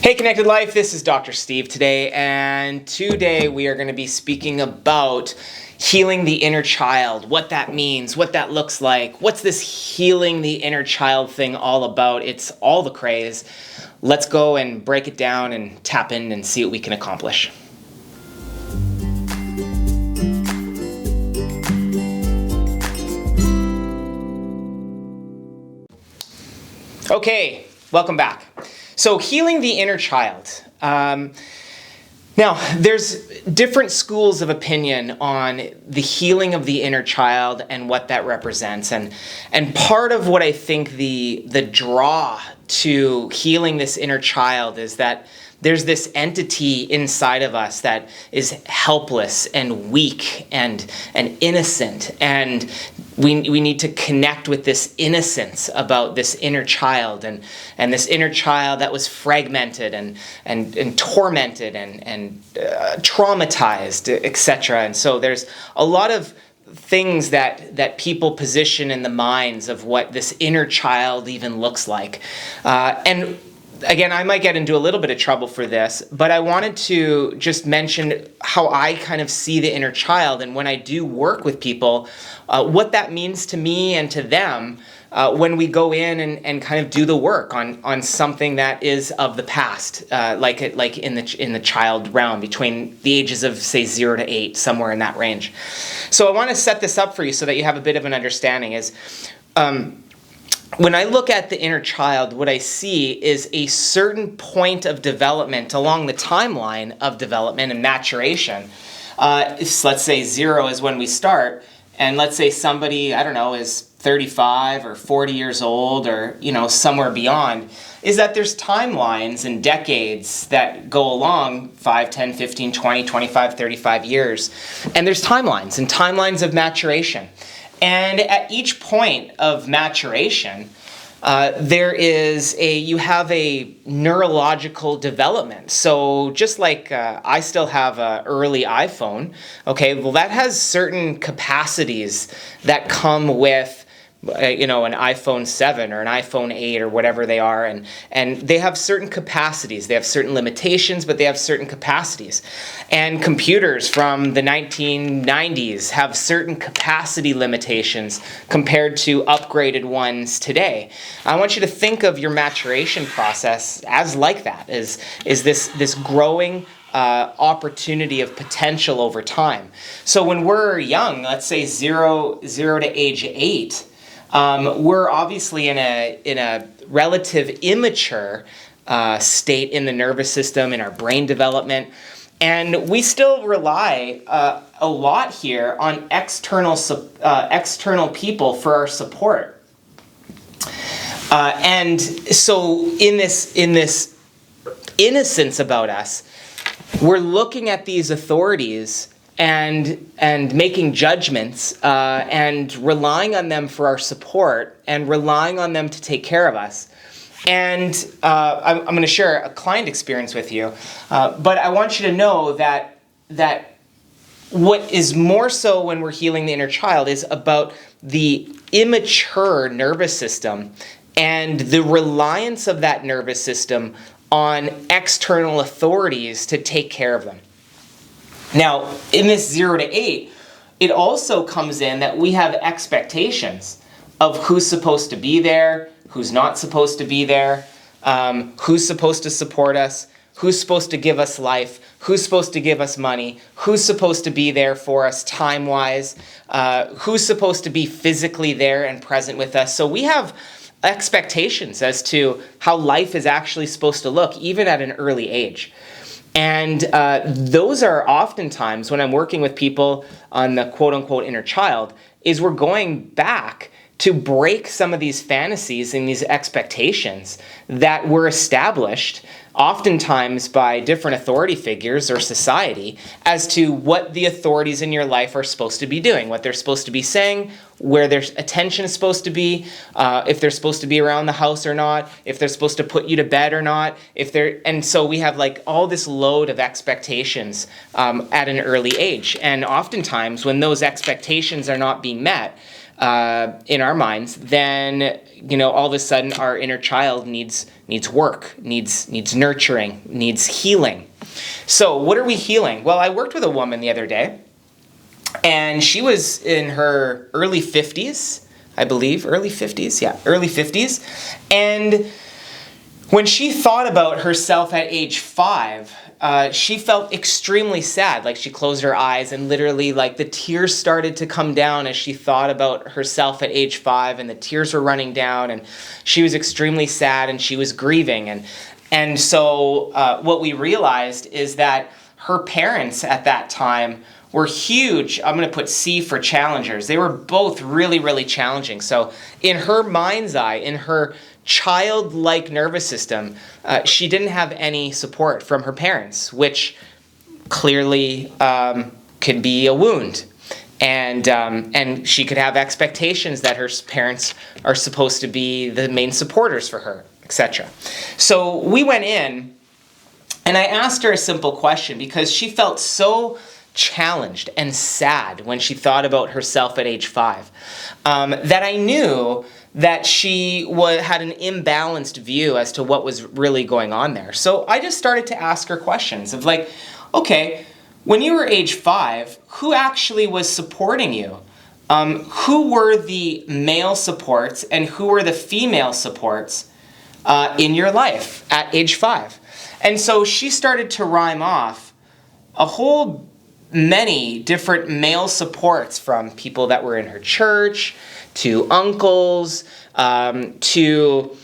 Hey Connected Life, this is Dr. Steve today, and today we are going to be speaking about healing the inner child, what that means, what that looks like, what's this healing the inner child thing all about. It's all the craze. Let's go and break it down and tap in and see what we can accomplish. Okay, welcome back. So healing the inner child. Now, there's different schools of opinion on the healing of the inner child and what that represents. And part of what I think the draw to healing this inner child is that there's this entity inside of us that is helpless and weak and innocent, and we need to connect with this innocence about this inner child and this inner child that was fragmented and tormented and traumatized, etc. And so there's a lot of things that people position in the minds of what this inner child even looks like. And again, I might get into a little bit of trouble for this, but I wanted to just mention how I kind of see the inner child, and when I do work with people, what that means to me and to them when we go in and kind of do the work on something that is of the past, like in the child realm between the ages of, say, 0 to 8, somewhere in that range. So I want to set this up for you so that you have a bit of an understanding. When I look at the inner child, what I see is a certain point of development along the timeline of development and maturation. Let's say 0 is when we start, and let's say somebody, I don't know, is 35 or 40 years old or, somewhere beyond, is that there's timelines and decades that go along 5, 10, 15, 20, 25, 35 years. And there's timelines of maturation. And at each point of maturation, you have a neurological development. So just like I still have an early iPhone, okay, well that has certain capacities that come with an iPhone 7 or an iPhone 8 or whatever they are, and they have certain capacities. They have certain limitations, but they have certain capacities. And computers from the 1990s have certain capacity limitations compared to upgraded ones today. I want you to think of your maturation process as like that, is this growing opportunity of potential over time. So when we're young, let's say 0 to age 8, we're obviously in a relative immature state in the nervous system, in our brain development, and we still rely a lot here on external people for our support. And so in this innocence about us, we're looking at these authorities and making judgments and relying on them for our support and relying on them to take care of us. And I'm going to share a client experience with you, but I want you to know that what is more so when we're healing the inner child is about the immature nervous system and the reliance of that nervous system on external authorities to take care of them. Now, in this 0 to 8, it also comes in that we have expectations of who's supposed to be there, who's not supposed to be there, who's supposed to support us, who's supposed to give us life, who's supposed to give us money, who's supposed to be there for us time-wise, who's supposed to be physically there and present with us. So we have expectations as to how life is actually supposed to look, even at an early age. And those are oftentimes, when I'm working with people on the quote-unquote inner child, is we're going back to break some of these fantasies and these expectations that were established oftentimes by different authority figures or society as to what the authorities in your life are supposed to be doing, what they're supposed to be saying, where their attention is supposed to be, if they're supposed to be around the house or not, if they're supposed to put you to bed or not, and so we have like all this load of expectations at an early age. And oftentimes when those expectations are not being met, in our minds, then all of a sudden our inner child needs work, needs nurturing, needs healing. So what are we healing? Well, I worked with a woman the other day, and she was in her early 50s, I believe, early 50s. And when she thought about herself at age 5, she felt extremely sad. Like, she closed her eyes and literally, like, the tears started to come down as she thought about herself at age 5, and the tears were running down, and she was extremely sad, and she was grieving. And so what we realized is that her parents at that time were huge. I'm going to put C for challengers. They were both really, really challenging. So in her mind's eye, in her childlike nervous system, she didn't have any support from her parents, which clearly could be a wound. And she could have expectations that her parents are supposed to be the main supporters for her, etc. So we went in, and I asked her a simple question, because she felt so challenged and sad when she thought about herself at age 5, that I knew that she had an imbalanced view as to what was really going on there. So I just started to ask her questions of, like, okay, when you were age 5, who actually was supporting you? Who were the male supports and who were the female supports in your life at age 5? And so she started to rhyme off a whole many different male supports, from people that were in her church, to uncles, to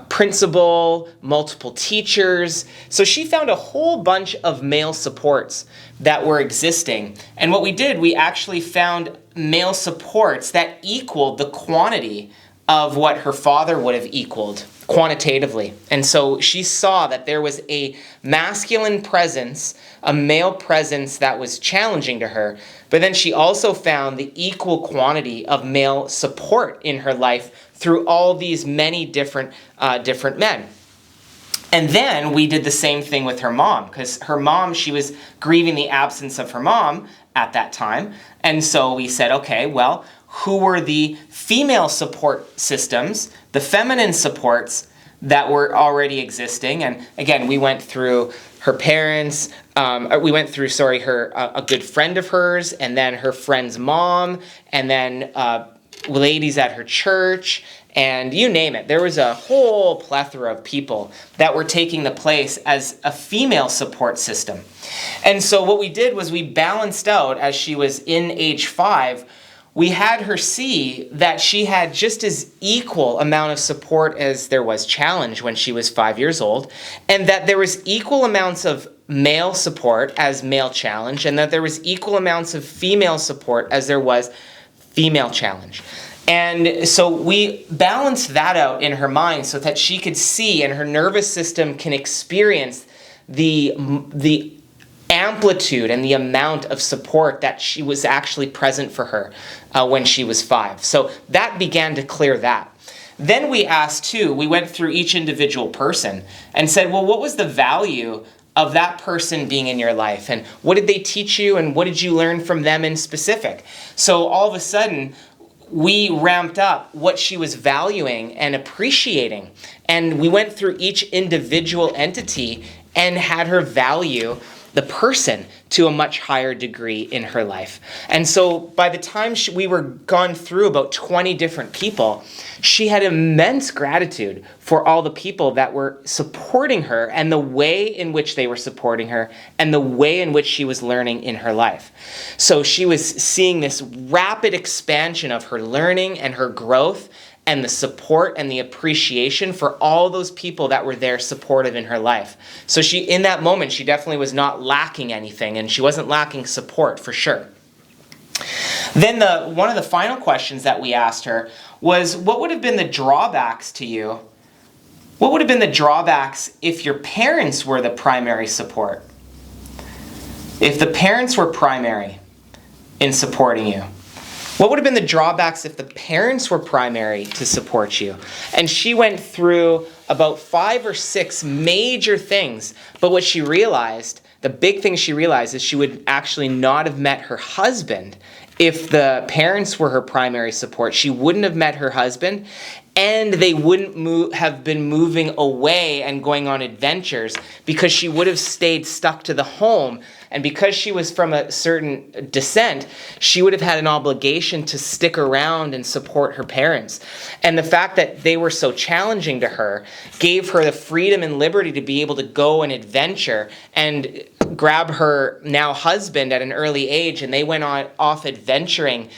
principal, multiple teachers. So she found a whole bunch of male supports that were existing. And what we did, we actually found male supports that equaled the quantity of what her father would have equaled quantitatively. And so she saw that there was a masculine presence, a male presence that was challenging to her, but then she also found the equal quantity of male support in her life through all these many different men. And then we did the same thing with her mom, because her mom, she was grieving the absence of her mom at that time. And so we said, okay, well, who were the female support systems, the feminine supports that were already existing? And again, we went through her parents, a good friend of hers, and then her friend's mom, and then ladies at her church, and you name it. There was a whole plethora of people that were taking the place as a female support system. And so what we did was we balanced out, as she was in age 5, we had her see that she had just as equal amount of support as there was challenge when she was 5 years old, and that there was equal amounts of male support as male challenge, and that there was equal amounts of female support as there was female challenge. And so we balanced that out in her mind so that she could see, and her nervous system can experience the amplitude and the amount of support that she was actually present for her when she was 5. So that began to clear that. Then we asked too, we went through each individual person and said, well, what was the value of that person being in your life? And what did they teach you? And what did you learn from them in specific? So all of a sudden, we ramped up what she was valuing and appreciating. And we went through each individual entity and had her value the person to a much higher degree in her life. And so by the time we were gone through about 20 different people, she had immense gratitude for all the people that were supporting her and the way in which they were supporting her and the way in which she was learning in her life. So she was seeing this rapid expansion of her learning and her growth and the support and the appreciation for all those people that were there supportive in her life. So she, in that moment, she definitely was not lacking anything, and she wasn't lacking support for sure. Then one of the final questions that we asked her was, what would have been the drawbacks to you? What would have been the drawbacks if your parents were the primary support? If the parents were primary in supporting you? What would have been the drawbacks if the parents were primary to support you? And she went through about 5 or 6 major things, but what she realized, the big thing she realized, is she would actually not have met her husband if the parents were her primary support, she wouldn't have met her husband, and they wouldn't have been moving away and going on adventures, because she would have stayed stuck to the home. And because she was from a certain descent, she would have had an obligation to stick around and support her parents. And the fact that they were so challenging to her gave her the freedom and liberty to be able to go and adventure and grab her now husband at an early age, and they went off adventuring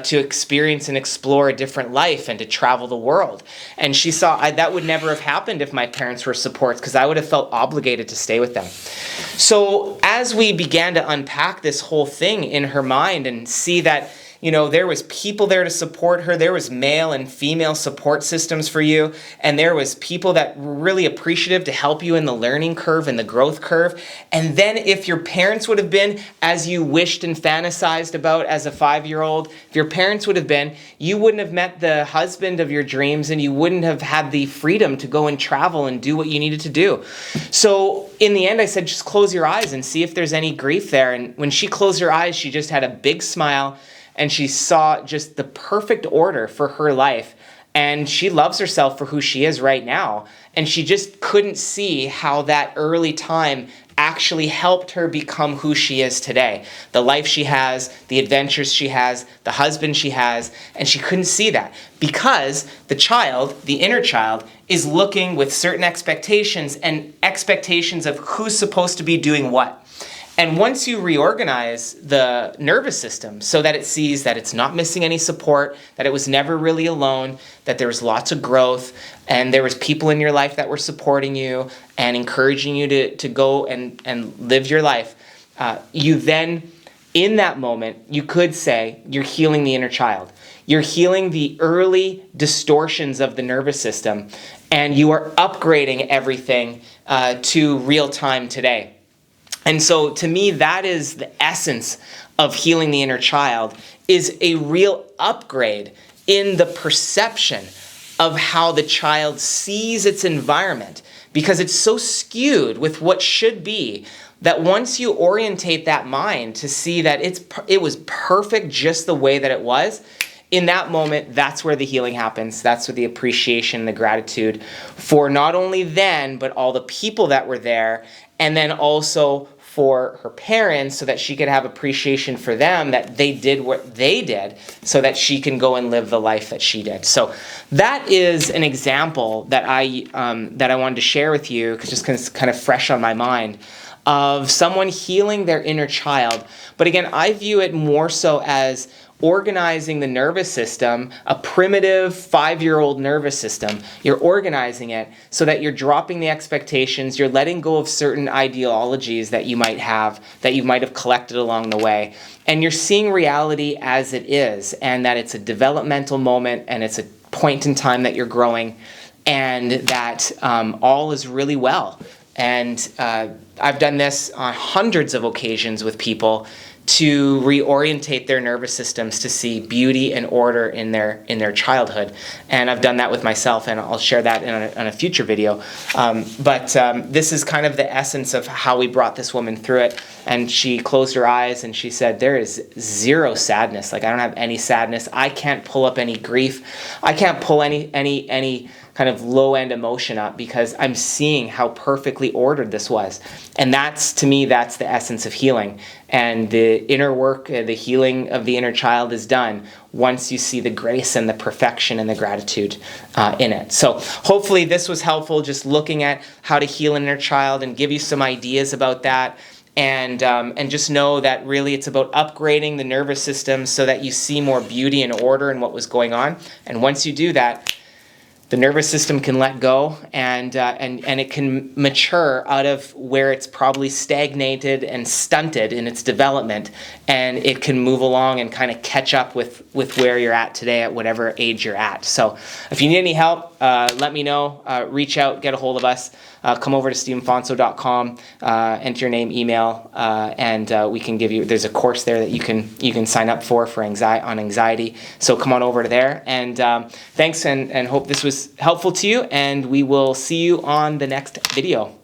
to experience and explore a different life and to travel the world. And she saw that would never have happened if my parents were supports, because I would have felt obligated to stay with them. So as we began to unpack this whole thing in her mind and see that, you know, there was people there to support her, there was male and female support systems for you, and there was people that were really appreciative to help you in the learning curve and the growth curve. And then if your parents would have been as you wished and fantasized about as a 5-year-old, if your parents would have been, you wouldn't have met the husband of your dreams, and you wouldn't have had the freedom to go and travel and do what you needed to do. So in the end, I said, just close your eyes and see if there's any grief there. And when she closed her eyes, she just had a big smile, and she saw just the perfect order for her life. And she loves herself for who she is right now. And she just couldn't see how that early time actually helped her become who she is today. The life she has, the adventures she has, the husband she has, and she couldn't see that because the child, the inner child, is looking with certain expectations and expectations of who's supposed to be doing what. And once you reorganize the nervous system so that it sees that it's not missing any support, that it was never really alone, that there was lots of growth, and there was people in your life that were supporting you and encouraging you to go and live your life, you then, in that moment, you could say you're healing the inner child. You're healing the early distortions of the nervous system, and you are upgrading everything to real time today. And so to me, that is the essence of healing the inner child, is a real upgrade in the perception of how the child sees its environment, because it's so skewed with what should be that once you orientate that mind to see that it was perfect just the way that it was, in that moment, that's where the healing happens. That's where the appreciation, the gratitude for not only then, but all the people that were there, and then also for her parents, so that she could have appreciation for them, that they did what they did, so that she can go and live the life that she did. So that is an example that I wanted to share with you, because just kind of fresh on my mind, of someone healing their inner child. But again, I view it more so as organizing the nervous system, a primitive 5-year-old nervous system. You're organizing it so that you're dropping the expectations, you're letting go of certain ideologies that you might have collected along the way, and you're seeing reality as it is, and that it's a developmental moment, and it's a point in time that you're growing, and that all is really well. And I've done this on hundreds of occasions with people to reorientate their nervous systems to see beauty and order in their childhood. And I've done that with myself, and I'll share that in a future video. But this is kind of the essence of how we brought this woman through it. And she closed her eyes and she said, there is zero sadness. Like, I don't have any sadness. I can't pull up any grief. I can't pull any kind of low-end emotion up, because I'm seeing how perfectly ordered this was. And that's, to me, that's the essence of healing. And the inner work, the healing of the inner child is done once you see the grace and the perfection and the gratitude in it. So hopefully this was helpful, just looking at how to heal an inner child and give you some ideas about that. And just know that really it's about upgrading the nervous system so that you see more beauty and order in what was going on. And once you do that, the nervous system can let go, and it can mature out of where it's probably stagnated and stunted in its development, and it can move along and kind of catch up with where you're at today at whatever age you're at. So if you need any help, let me know. Reach out, get a hold of us. Come over to StephenFonso.com, enter your name, email, and we can give you, there's a course there that you can sign up for anxiety. So come on over to there, and thanks, and hope this was helpful to you, and we will see you on the next video.